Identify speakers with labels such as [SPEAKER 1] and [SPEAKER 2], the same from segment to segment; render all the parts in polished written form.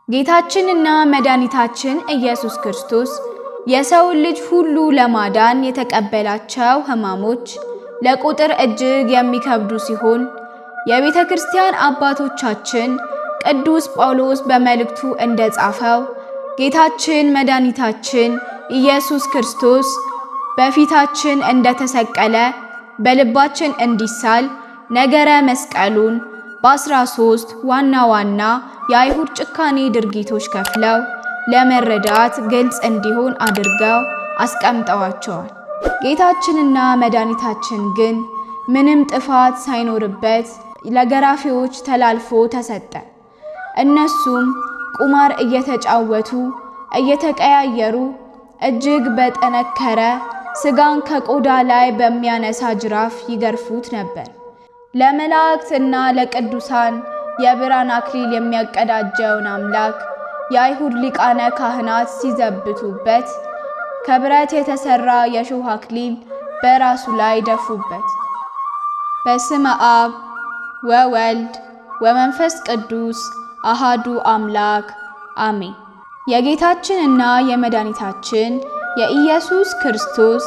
[SPEAKER 1] ጌታችንና መድኃኒታችን ኢየሱስ ክርስቶስ የሰው ልጅ ሁሉ ለማዳን የተቀበላቸው ሕማሞች ለቁጥር እጅግ የሚከብዱ ሲሆን የቤተ ክርስቲያን አባቶቻችን ቅዱስ ጳውሎስ በመልእክቱ እንደጻፈው ጌታችን መድኃኒታችን ኢየሱስ ክርስቶስ በፊታችን እንደተሰቀለ በልባችን እንዲሳል ነገረ መስቀሉን በ13 ዋና ዋና የአይሁድ ጭካኔ ድርጊቶች ከፍለው ለመረዳት ግልጽ እንዲሆን አድርገው አስቀምጠዋቸዋል። ጌታችንና መድኃኒታችን ግን ምንም ጥፋት ሳይኖርበት ለገራፊዎች ተላልፎ ተሰጠ። እነሱም ቁማር እየተጫወቱ እየተቀያየሩ እጅግ በጠነከረ ስጋን ከቆዳ ላይ በሚያነሳ ጅራፍ ይገርፉት ነበር። ለመላእክት እና ለቅዱሳን የብርሃን አክሊል የሚያቀዳጀውን አምላክ የአይሁድ ሊቃነ ካህናት ሲዘብቱበት ከብረት የተሰራ የሾህ አክሊል በራሱ ላይ ደፉበት። በስመ አብ ወወልድ ወመንፈስ ቅዱስ አሃዱ አምላክ አሜን። የጌታችንና የመድኃኒታችን የኢየሱስ ክርስቶስ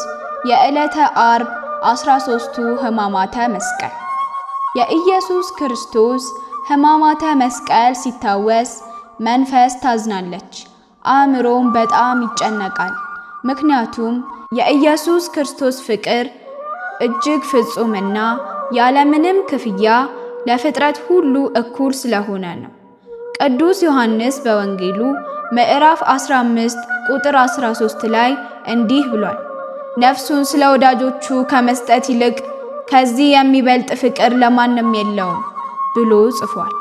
[SPEAKER 1] የዕለተ ዓርብ 13ቱ ሕማማተ መስቀል። የኢየሱስ ክርስቶስ ሕማማተ መስቀል ሲታወስ መንፈስ ታዝናለች፣ አእምሮም በጣም ይጨነቃል። ምክንያቱም የኢየሱስ ክርስቶስ ፍቅር እጅግ ፍጹምና ያለምንም ክፍያ ለፍጥረት ሁሉ እኩል ስለሆነ ነው። ቅዱስ ዮሐንስ በወንጌሉ ምዕራፍ 15 ቁጥር 13 ላይ እንዲህ ብሏል፣ ነፍሱን ስለ ወዳጆቹ ከመስጠት ይልቅ ከዚህ የሚበልጥ ፍቅር ለማንም የለውም ብሎ ጽፏል።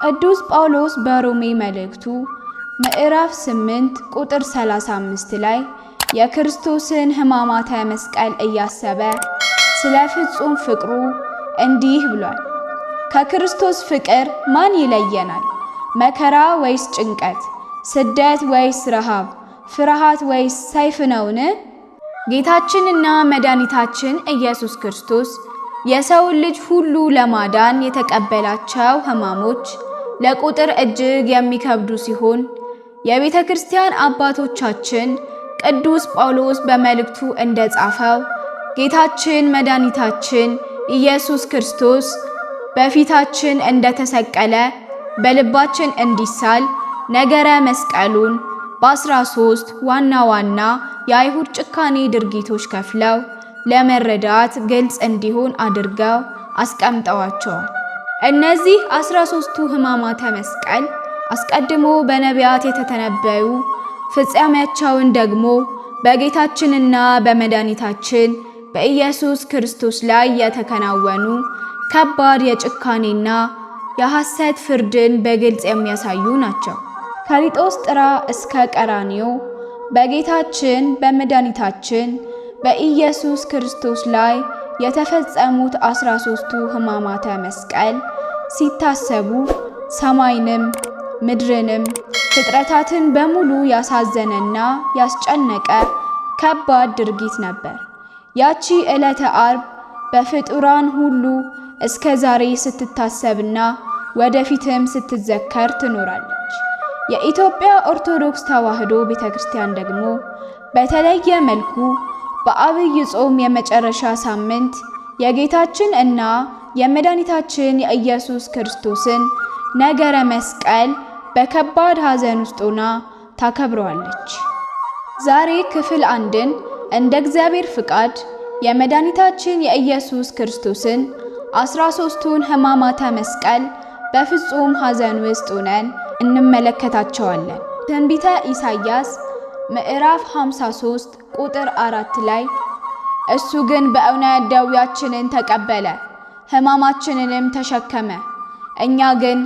[SPEAKER 1] ቅዱስ ጳውሎስ በሮሜ መልእክቱ ምዕራፍ 8 ቁጥር 35 ላይ የክርስቶስን ሕማማተ መስቀል እያሰበ ስለ ፍጹም ፍቅሩ እንዲህ ብሏል፣ ከክርስቶስ ፍቅር ማን ይለየናል? መከራ ወይስ ጭንቀት? ስደት ወይስ ረሃብ? ፍርሃት ወይስ ሰይፍ ነውን? ጌታችንና መድኃኒታችን ኢየሱስ ክርስቶስ የሰው ልጅ ሁሉ ለማዳን የተቀበላቸው ሕማሞች ለቁጥር እጅግ የሚከብዱ ሲሆን የቤተ ክርስቲያን አባቶቻችን ቅዱስ ጳውሎስ በመልእክቱ እንደጻፈው ጌታችን መድኃኒታችን ኢየሱስ ክርስቶስ በፊታችን እንደተሰቀለ በልባችን እንዲሳል ነገረ መስቀሉን በ13 ዋና ዋና የአይሁድ ጭካኔ ድርጊቶች ከፍለው ለመረዳት ግልጽ እንዲሆን አድርገው አስቀምጠዋቸዋል። እነዚህ 13ቱ ሕማማተ መስቀል አስቀድሞ በነቢያት የተተነበዩ ፍጻሜያቸውን ደግሞ በጌታችንና በመድኃኒታችን በኢየሱስ ክርስቶስ ላይ የተከናወኑ ከባድ የጭካኔና የሐሰት ፍርድን በግልጽ የሚያሳዩ ናቸው። ከሊጦስጥራ እስከ ቀራንዮ በጌታችን በመድኃኒታችን በኢየሱስ ክርስቶስ ላይ የተፈጸሙት 13ቱ ሕማማተ መስቀል ሲታሰቡ ሰማይንም ምድርንም ፍጥረታትን በሙሉ ያሳዘነና ያስጨነቀ ከባድ ድርጊት ነበር። ያቺ ዕለተ ዓርብ በፍጡራን ሁሉ እስከ ዛሬ ስትታሰብና ወደፊትም ስትዘከር ትኖራለች። የኢትዮጵያ ኦርቶዶክስ ተዋሕዶ ቤተክርስቲያን ደግሞ በተለየ መልኩ በዐቢይ ጾም የመጨረሻ ሳምንት የጌታችን እና የመድኃኒታችን የኢየሱስ ክርስቶስን ነገረ መስቀል በከባድ ሐዘን ውስጥ ሆና ታከብረዋለች። ዛሬ ክፍል 1ን እንደ እግዚአብሔር ፍቃድ የመድኃኒታችን የኢየሱስ ክርስቶስን 13ቱን ሕማማተ መስቀል በፍጹም ሐዘን ውስጥ ሆነን እንመለከታቸዋለን። ትንቢተ ኢሳይያስ ምዕራፍ 53 ቁጥር 4 ላይ እሱ ግን በእውነት ደዌያችንን ተቀበለ ሕማማችንንም ተሸከመ፣ እኛ ግን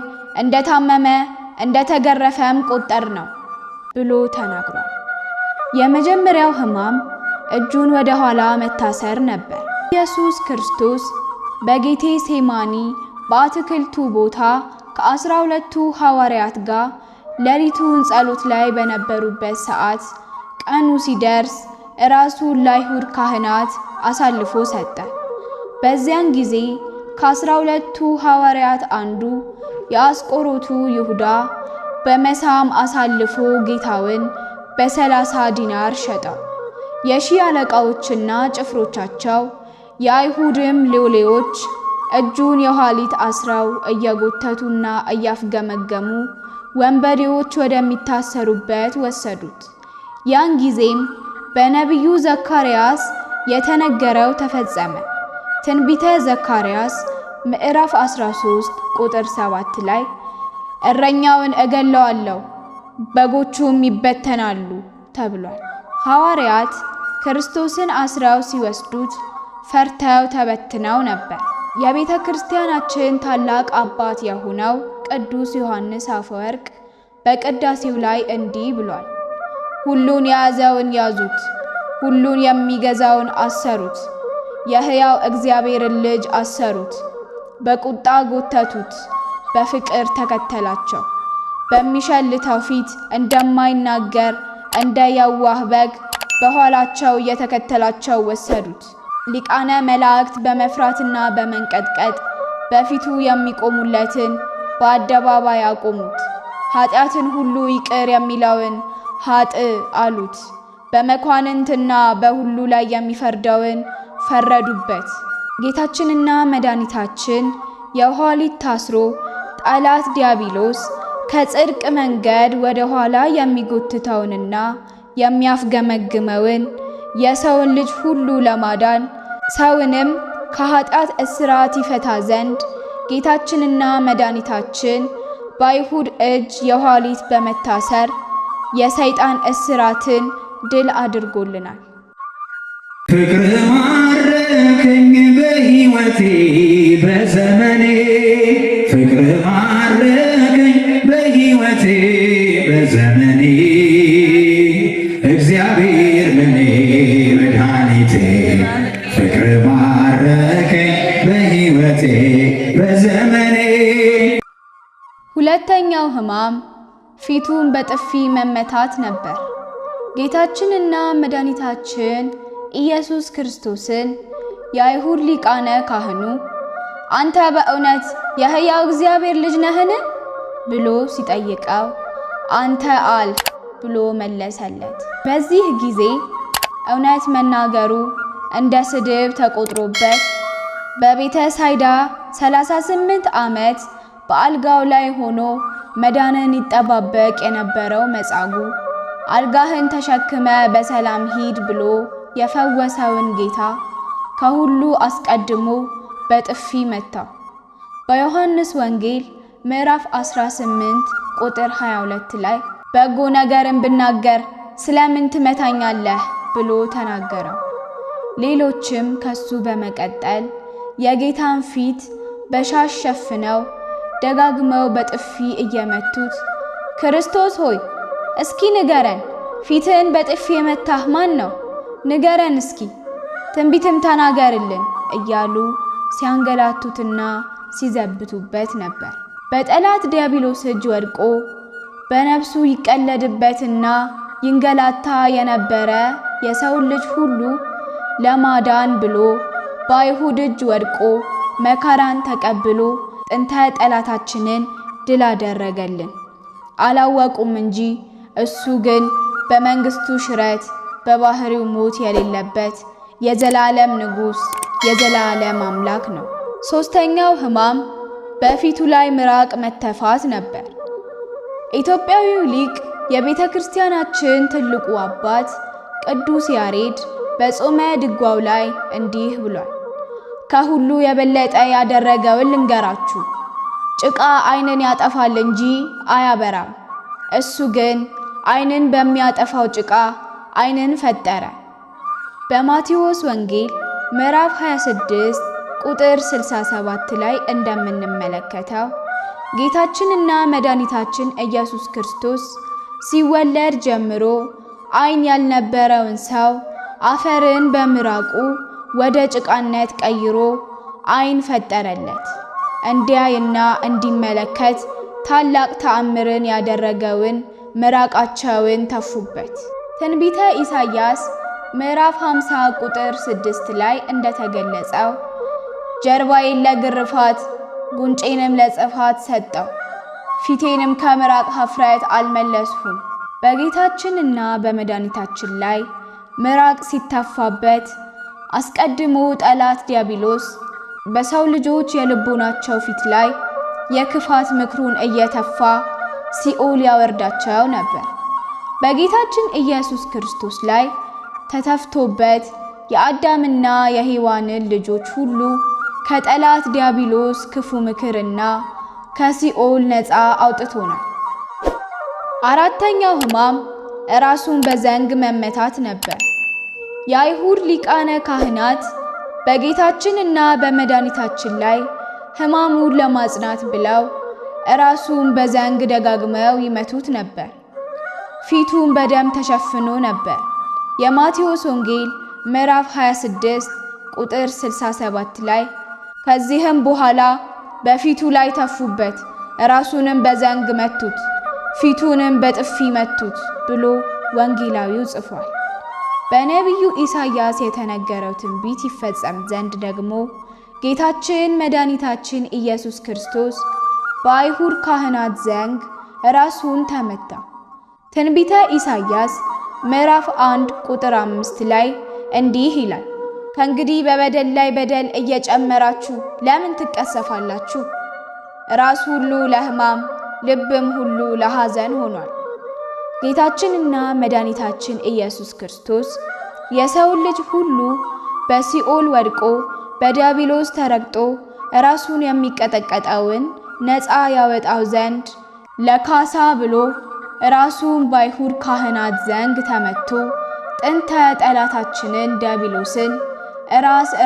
[SPEAKER 1] እንደታመመ እንደተገረፈም ቆጠርነው ብሎ ተናግሯል። የመጀመሪያው ሕማም እጁን ወደ ኋላ መታሰር ነበር። ኢየሱስ ክርስቶስ በጌቴ ሴማኒ በአትክልቱ ቦታ ከ12ቱ ሐዋርያት ጋር ሌሊቱን ጸሎት ላይ በነበሩበት ሰዓት ቀኑ ሲደርስ ራሱን ለአይሁድ ካህናት አሳልፎ ሰጠ። በዚያን ጊዜ ከ12ቱ ሐዋርያት አንዱ የአስቆሮቱ ይሁዳ በመሳም አሳልፎ ጌታውን በ30 ዲናር ሸጠው። የሺህ አለቃዎችና ጭፍሮቻቸው የአይሁድም ሎሌዎች እጁን የኋሊት አስረው እየጎተቱና እያፍገመገሙ ወንበዴዎች ወደሚታሰሩበት ወሰዱት። ያን ጊዜም በነቢዩ ዘካርያስ የተነገረው ተፈጸመ። ትንቢተ ዘካርያስ ምዕራፍ 13 ቁጥር 7 ላይ እረኛውን እገለዋለሁ በጎቹም ይበተናሉ ተብሏል። ሐዋርያት ክርስቶስን አስረው ሲወስዱት ፈርተው ተበትነው ነበር። የቤተ ክርስቲያናችን ታላቅ አባት የሆነው ቅዱስ ዮሐንስ አፈወርቅ በቅዳሴው ላይ እንዲህ ብሏል። ሁሉን የያዘውን ያዙት፣ ሁሉን የሚገዛውን አሰሩት፣ የሕያው እግዚአብሔርን ልጅ አሰሩት፣ በቁጣ ጎተቱት፣ በፍቅር ተከተላቸው። በሚሸልተው ፊት እንደማይናገር እንደ የዋህ በግ በኋላቸው እየተከተላቸው ወሰዱት። ሊቃነ መላእክት በመፍራትና በመንቀጥቀጥ በፊቱ የሚቆሙለትን በአደባባይ አቆሙት። ኃጢአትን ሁሉ ይቅር የሚለውን ኃጥእ አሉት። በመኳንንትና በሁሉ ላይ የሚፈርደውን ፈረዱበት። ጌታችንና መድኃኒታችን የኋሊት ታስሮ ጠላት ዲያብሎስ ከጽድቅ መንገድ ወደ ኋላ የሚጎትተውንና የሚያፍገመግመውን የሰውን ልጅ ሁሉ ለማዳን ሰውንም ከኃጢአት እስራት ይፈታ ዘንድ ጌታችንና መድኃኒታችን በአይሁድ እጅ የኋሊት በመታሰር የሰይጣን እስራትን ድል አድርጎልናል።
[SPEAKER 2] ፍቅር ማረከኝ በሕይወቴ በዘመኔ፣ ፍቅር ማረከኝ በሕይወቴ በዘመኔ፣ እግዚአብሔር ለኔ መድኃኒቴ፣ ፍቅር ማረከኝ በሕይወቴ በዘመኔ።
[SPEAKER 1] ሁለተኛው ሕማም ፊቱን በጥፊ መመታት ነበር። ጌታችንና መድኃኒታችን ኢየሱስ ክርስቶስን የአይሁድ ሊቃነ ካህኑ አንተ በእውነት የሕያው እግዚአብሔር ልጅ ነህን ብሎ ሲጠይቀው አንተ አልክ ብሎ መለሰለት። በዚህ ጊዜ እውነት መናገሩ እንደ ስድብ ተቆጥሮበት በቤተ ሳይዳ 38 ዓመት በአልጋው ላይ ሆኖ መዳንን ይጠባበቅ የነበረው መጻጉዕ አልጋህን ተሸክመ በሰላም ሂድ ብሎ የፈወሰውን ጌታ ከሁሉ አስቀድሞ በጥፊ መታው። በዮሐንስ ወንጌል ምዕራፍ 18 ቁጥር 22 ላይ በጎ ነገርን ብናገር ስለምን ትመታኛለህ ብሎ ተናገረው። ሌሎችም ከሱ በመቀጠል የጌታን ፊት በሻሽ ሸፍነው ደጋግመው በጥፊ እየመቱት ክርስቶስ ሆይ እስኪ ንገረን፣ ፊትህን በጥፊ የመታህ ማን ነው? ንገረን እስኪ ትንቢትም ተናገርልን እያሉ ሲያንገላቱትና ሲዘብቱበት ነበር። በጠላት ዲያብሎስ እጅ ወድቆ በነፍሱ ይቀለድበትና ይንገላታ የነበረ የሰውን ልጅ ሁሉ ለማዳን ብሎ በአይሁድ እጅ ወድቆ መከራን ተቀብሎ ጥንተ ጠላታችንን ድል አደረገልን። አላወቁም እንጂ እሱ ግን በመንግስቱ ሽረት በባህሪው ሞት የሌለበት የዘላለም ንጉሥ የዘላለም አምላክ ነው። ሶስተኛው ሕማም በፊቱ ላይ ምራቅ መተፋት ነበር። ኢትዮጵያዊው ሊቅ የቤተ ክርስቲያናችን ትልቁ አባት ቅዱስ ያሬድ በጾመ ድጓው ላይ እንዲህ ብሏል። ከሁሉ የበለጠ ያደረገውን ልንገራችሁ። ጭቃ ዓይንን ያጠፋል እንጂ አያበራም። እሱ ግን ዓይንን በሚያጠፋው ጭቃ ዓይንን ፈጠረ። በማቴዎስ ወንጌል ምዕራፍ 26 ቁጥር 67 ላይ እንደምንመለከተው ጌታችንና መድኃኒታችን ኢየሱስ ክርስቶስ ሲወለድ ጀምሮ ዓይን ያልነበረውን ሰው አፈርን በምራቁ ወደ ጭቃነት ቀይሮ ዓይን ፈጠረለት። እንዲያይና እንዲመለከት ታላቅ ተአምርን ያደረገውን ምራቃቸውን ተፉበት። ትንቢተ ኢሳይያስ ምዕራፍ 50 ቁጥር 6 ላይ እንደተገለጸው ጀርባዬን ለግርፋት ጉንጬንም ለጽፋት ሰጠው፣ ፊቴንም ከምራቅ ኀፍረት አልመለስሁም። በጌታችንና በመድኃኒታችን ላይ ምራቅ ሲተፋበት አስቀድሞ ጠላት ዲያብሎስ በሰው ልጆች የልቦናቸው ፊት ላይ የክፋት ምክሩን እየተፋ ሲኦል ያወርዳቸው ነበር። በጌታችን ኢየሱስ ክርስቶስ ላይ ተተፍቶበት የአዳምና የሔዋንን ልጆች ሁሉ ከጠላት ዲያብሎስ ክፉ ምክርና ከሲኦል ነፃ አውጥቶናል። አራተኛው ሕማም ራሱን በዘንግ መመታት ነበር። የአይሁድ ሊቃነ ካህናት በጌታችንና በመድኃኒታችን ላይ ሕማሙን ለማጽናት ብለው ራሱን በዘንግ ደጋግመው ይመቱት ነበር። ፊቱን በደም ተሸፍኖ ነበር። የማቴዎስ ወንጌል ምዕራፍ 26 ቁጥር 67 ላይ ከዚህም በኋላ በፊቱ ላይ ተፉበት፣ ራሱንም በዘንግ መቱት፣ ፊቱንም በጥፊ መቱት ብሎ ወንጌላዊው ጽፏል። በነቢዩ ኢሳይያስ የተነገረው ትንቢት ይፈጸም ዘንድ ደግሞ ጌታችን መድኃኒታችን ኢየሱስ ክርስቶስ በአይሁድ ካህናት ዘንግ ራሱን ተመታ። ትንቢተ ኢሳይያስ ምዕራፍ 1 ቁጥር 5 ላይ እንዲህ ይላል፣ ከእንግዲህ በበደል ላይ በደል እየጨመራችሁ ለምን ትቀሰፋላችሁ? ራስ ሁሉ ለሕማም ልብም ሁሉ ለሐዘን ሆኗል። ጌታችንና መድኃኒታችን ኢየሱስ ክርስቶስ የሰውን ልጅ ሁሉ በሲኦል ወድቆ በዲያብሎስ ተረግጦ ራሱን የሚቀጠቀጠውን ነፃ ያወጣው ዘንድ ለካሳ ብሎ ራሱን በአይሁድ ካህናት ዘንግ ተመቶ ጥንተ ጠላታችንን ዲያብሎስን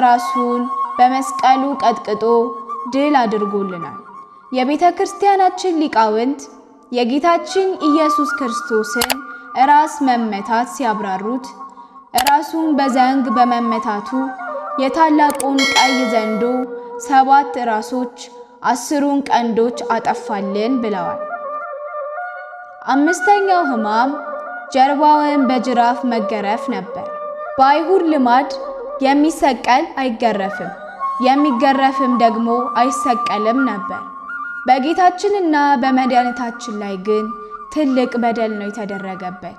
[SPEAKER 1] ራሱን በመስቀሉ ቀጥቅጦ ድል አድርጎልናል። የቤተ ክርስቲያናችን ሊቃውንት የጌታችን ኢየሱስ ክርስቶስን ራስ መመታት ሲያብራሩት ራሱን በዘንግ በመመታቱ የታላቁን ቀይ ዘንዶ 7 ራሶች 10ሩን ቀንዶች አጠፋልን ብለዋል። አምስተኛው ሕማም ጀርባውን በጅራፍ መገረፍ ነበር። በአይሁድ ልማድ የሚሰቀል አይገረፍም፣ የሚገረፍም ደግሞ አይሰቀልም ነበር። በጌታችንና በመድኃኒታችን ላይ ግን ትልቅ በደል ነው የተደረገበት።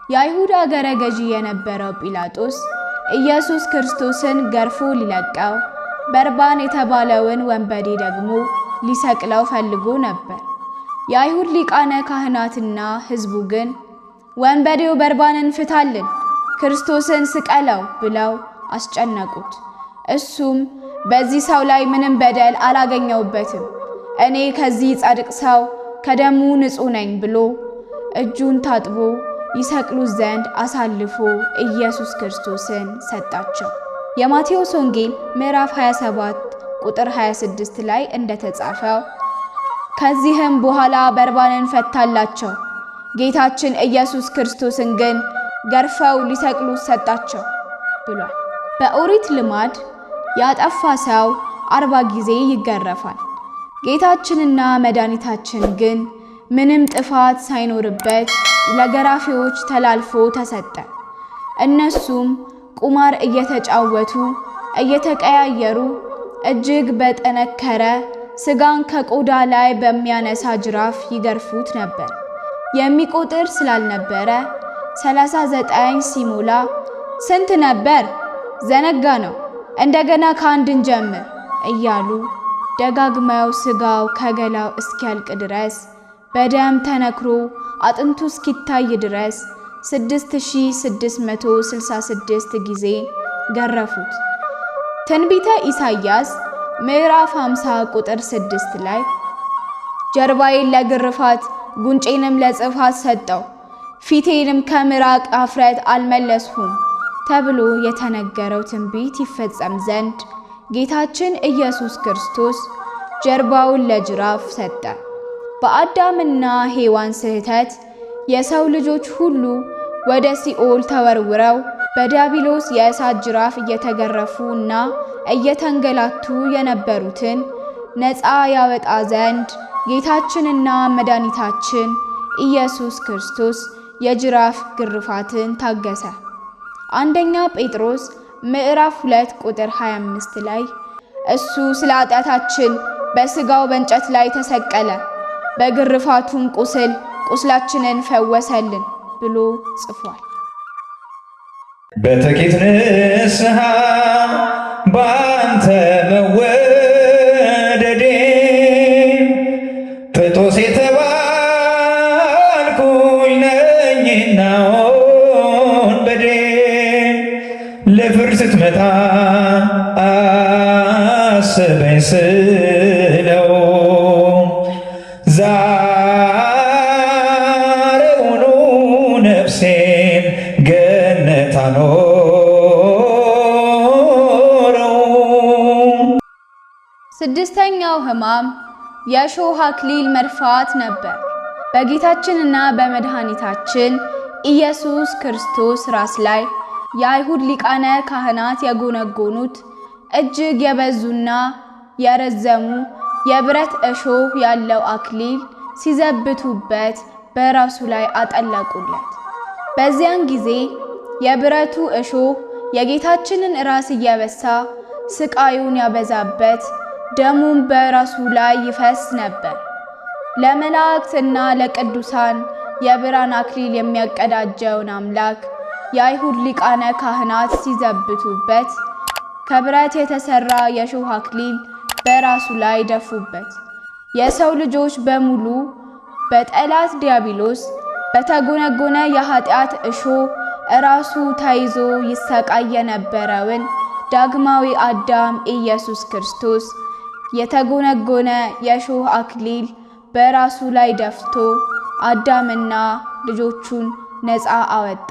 [SPEAKER 1] የአይሁድ አገረ ገዢ የነበረው ጲላጦስ ኢየሱስ ክርስቶስን ገርፎ ሊለቀው፣ በርባን የተባለውን ወንበዴ ደግሞ ሊሰቅለው ፈልጎ ነበር። የአይሁድ ሊቃነ ካህናትና ሕዝቡ ግን ወንበዴው በርባንን ፍታልን፣ ክርስቶስን ስቀለው ብለው አስጨነቁት። እሱም በዚህ ሰው ላይ ምንም በደል አላገኘውበትም፣ እኔ ከዚህ ጻድቅ ሰው ከደሙ ንጹሕ ነኝ ብሎ እጁን ታጥቦ ይሰቅሉት ዘንድ አሳልፎ ኢየሱስ ክርስቶስን ሰጣቸው። የማቴዎስ ወንጌል ምዕራፍ 27 ቁጥር 26 ላይ እንደተጻፈው ከዚህም በኋላ በርባንን ፈታላቸው፣ ጌታችን ኢየሱስ ክርስቶስን ግን ገርፈው ሊሰቅሉት ሰጣቸው ብሏል። በኦሪት ልማድ ያጠፋ ሰው 40 ጊዜ ይገረፋል። ጌታችንና መድኃኒታችን ግን ምንም ጥፋት ሳይኖርበት ለገራፊዎች ተላልፎ ተሰጠ። እነሱም ቁማር እየተጫወቱ እየተቀያየሩ እጅግ በጠነከረ ስጋን ከቆዳ ላይ በሚያነሳ ጅራፍ ይገርፉት ነበር። የሚቆጥር ስላልነበረ 39 ሲሞላ ስንት ነበር? ዘነጋ ነው፣ እንደገና ከአንድ እንጀምር እያሉ ደጋግመው ስጋው ከገላው እስኪያልቅ ድረስ በደም ተነክሮ አጥንቱ እስኪታይ ድረስ 6666 ጊዜ ገረፉት። ትንቢተ ኢሳይያስ ምዕራፍ 50 ቁጥር 6 ላይ ጀርባዬን ለግርፋት ጉንጬንም ለጽፋት ሰጠው፣ ፊቴንም ከምራቅ ኀፍረት አልመለስሁም ተብሎ የተነገረው ትንቢት ይፈጸም ዘንድ ጌታችን ኢየሱስ ክርስቶስ ጀርባውን ለጅራፍ ሰጠ። በአዳምና ሔዋን ስህተት የሰው ልጆች ሁሉ ወደ ሲኦል ተወርውረው በዲያብሎስ የእሳት ጅራፍ እየተገረፉ እና እየተንገላቱ የነበሩትን ነፃ ያወጣ ዘንድ ጌታችንና መድኃኒታችን ኢየሱስ ክርስቶስ የጅራፍ ግርፋትን ታገሰ። አንደኛ ጴጥሮስ ምዕራፍ 2 ቁጥር 25 ላይ እሱ ስለ ኃጢአታችን በሥጋው በእንጨት ላይ ተሰቀለ፣ በግርፋቱም ቁስል ቁስላችንን ፈወሰልን ብሎ ጽፏል።
[SPEAKER 2] በጥቂት ንስሐ በአንተ መወደዴ ጥጦስ የተባልኩኝ ነኝና ወንበዴ ለፍርድ ስትመጣ አስበኝ ስለው ዛሬውኑ ነፍሴን ገነት አኖረው።
[SPEAKER 1] ስድስተኛው ሕማም የእሾህ አክሊል መድፋት ነበር። በጌታችንና በመድኃኒታችን ኢየሱስ ክርስቶስ ራስ ላይ የአይሁድ ሊቃነ ካህናት የጎነጎኑት እጅግ የበዙና የረዘሙ የብረት እሾህ ያለው አክሊል ሲዘብቱበት በራሱ ላይ አጠለቁለት። በዚያን ጊዜ የብረቱ እሾህ የጌታችንን ራስ እየበሳ ስቃዩን ያበዛበት፣ ደሙም በራሱ ላይ ይፈስ ነበር። ለመላእክትና ለቅዱሳን የብርሃን አክሊል የሚያቀዳጀውን አምላክ የአይሁድ ሊቃነ ካህናት ሲዘብቱበት ከብረት የተሰራ የእሾህ አክሊል በራሱ ላይ ደፉበት። የሰው ልጆች በሙሉ በጠላት ዲያብሎስ በተጎነጎነ የኃጢአት እሾህ ራሱ ተይዞ ይሰቃይ የነበረውን ዳግማዊ አዳም ኢየሱስ ክርስቶስ የተጎነጎነ የእሾህ አክሊል በራሱ ላይ ደፍቶ አዳምና ልጆቹን ነፃ አወጣ።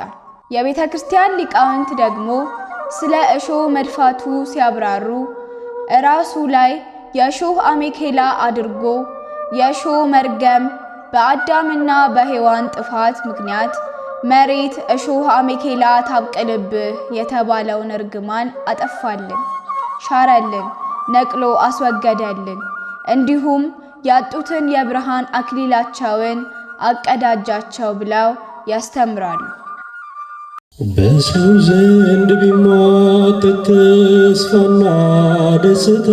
[SPEAKER 1] የቤተ ክርስቲያን ሊቃውንት ደግሞ ስለ እሾህ መድፋቱ ሲያብራሩ ራሱ ላይ የእሾህ አሜኬላ አድርጎ የእሾህ መርገም በአዳምና በሔዋን ጥፋት ምክንያት መሬት እሾህ አሜኬላ ታብቅልብህ የተባለውን እርግማን አጠፋልን፣ ሻረልን፣ ነቅሎ አስወገደልን። እንዲሁም ያጡትን የብርሃን አክሊላቸውን አቀዳጃቸው ብለው ያስተምራሉ።
[SPEAKER 3] በሰው ዘንድ ቢሟጠጥ ተስፋና ደስታ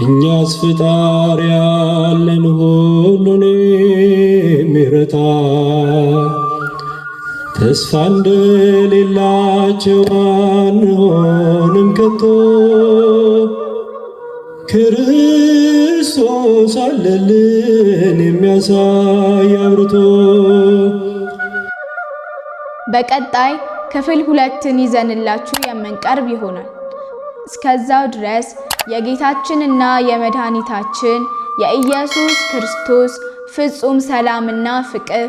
[SPEAKER 3] እኛስ ፈጣሪ ያለን ሁሉን የሚረታ ተስፋ እንደሌላቸው አንሆንም ከቶ ክርስቶስ አለልን የሚያሳይ አብርቶ።
[SPEAKER 1] በቀጣይ ክፍል 2ን ይዘንላችሁ የምንቀርብ ይሆናል። እስከዛው ድረስ የጌታችንና የመድኃኒታችን የኢየሱስ ክርስቶስ ፍጹም ሰላምና ፍቅር፣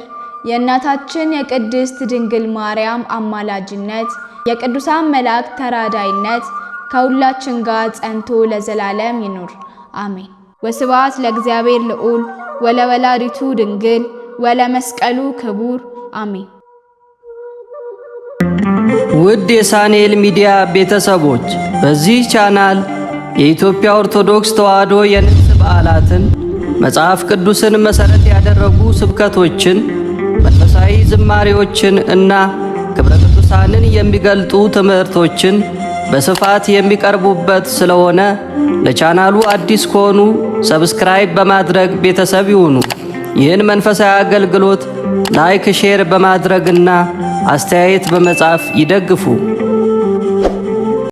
[SPEAKER 1] የእናታችን የቅድስት ድንግል ማርያም አማላጅነት፣ የቅዱሳን መላእክት ተራዳይነት ከሁላችን ጋር ጸንቶ ለዘላለም ይኑር፣ አሜን። ወስብሐት ለእግዚአብሔር ልዑል ወለወላዲቱ ድንግል ወለመስቀሉ ክቡር፣ አሜን።
[SPEAKER 4] ውድ የሳንኤል ሚዲያ ቤተሰቦች በዚህ ቻናል የኢትዮጵያ ኦርቶዶክስ ተዋሕዶ የንግስ በዓላትን፣ መጽሐፍ ቅዱስን መሠረት ያደረጉ ስብከቶችን፣ መንፈሳዊ ዝማሬዎችን እና ክብረ ቅዱሳንን የሚገልጡ ትምህርቶችን በስፋት የሚቀርቡበት ስለሆነ ለቻናሉ አዲስ ከሆኑ ሰብስክራይብ በማድረግ ቤተሰብ ይሁኑ። ይህን መንፈሳዊ አገልግሎት ላይክ፣ ሼር በማድረግና አስተያየት በመጻፍ ይደግፉ።